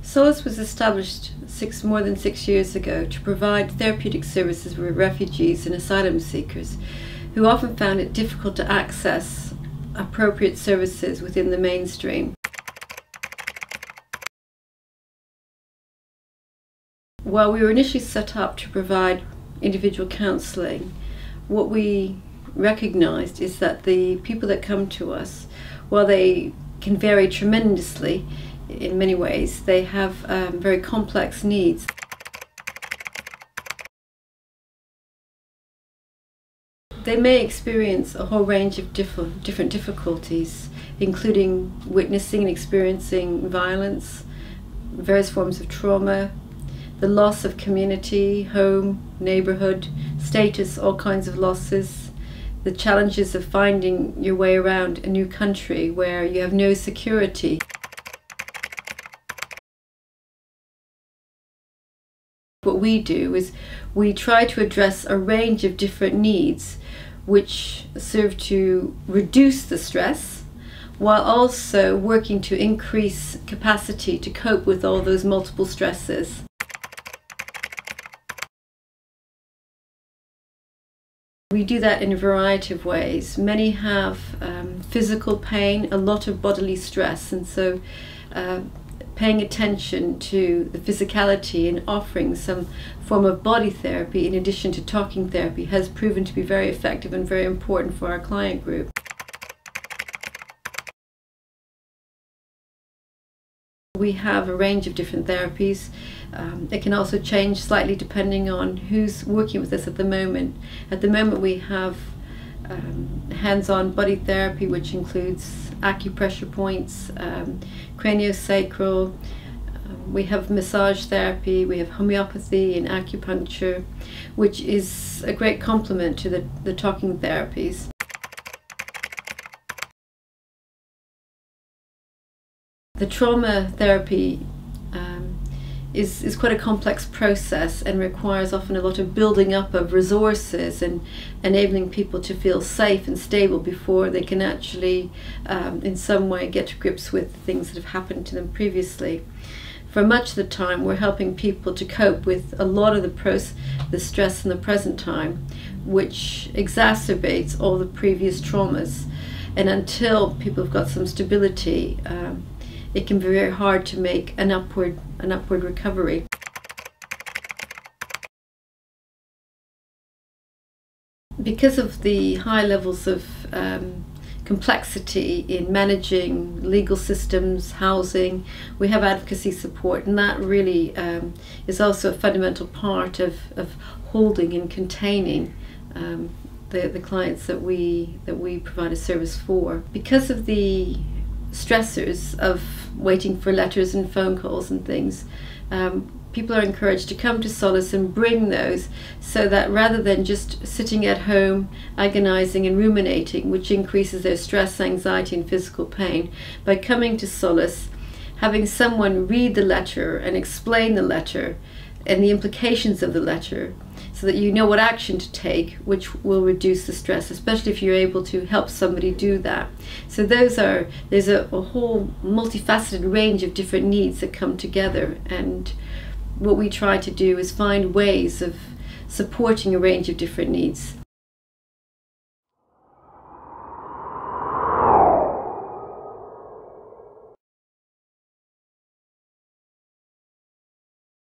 Solace was established more than 6 years ago to provide therapeutic services for refugees and asylum seekers who often found it difficult to access appropriate services within the mainstream. While we were initially set up to provide individual counselling, what we recognised is that the people that come to us, while they can vary tremendously in many ways, they have very complex needs. They may experience a whole range of different difficulties, including witnessing and experiencing violence, various forms of trauma, the loss of community, home, neighbourhood, status, all kinds of losses, the challenges of finding your way around a new country where you have no security. What we do is we try to address a range of different needs which serve to reduce the stress while also working to increase capacity to cope with all those multiple stresses. We do that in a variety of ways. Many have physical pain, a lot of bodily stress, and so paying attention to the physicality and offering some form of body therapy in addition to talking therapy has proven to be very effective and very important for our client group. We have a range of different therapies. It can also change slightly depending on who's working with us at the moment. At the moment we have hands-on body therapy, which includes acupressure points, craniosacral, we have massage therapy, we have homeopathy and acupuncture, which is a great complement to the talking therapies. The trauma therapy is quite a complex process and requires often a lot of building up of resources and enabling people to feel safe and stable before they can actually in some way get to grips with things that have happened to them previously. For much of the time we're helping people to cope with a lot of the stress in the present time, which exacerbates all the previous traumas, and until people have got some stability it can be very hard to make an upward recovery. Because of the high levels of complexity in managing legal systems, housing, we have advocacy support, and that really is also a fundamental part of holding and containing the clients that we provide a service for. Because of the stressors of waiting for letters and phone calls and things, people are encouraged to come to Solace and bring those, so that rather than just sitting at home agonizing and ruminating, which increases their stress, anxiety and physical pain, by coming to Solace, having someone read the letter and explain the letter and the implications of the letter, so that you know what action to take, which will reduce the stress, especially if you're able to help somebody do that. So there's a whole multifaceted range of different needs that come together, and what we try to do is find ways of supporting a range of different needs.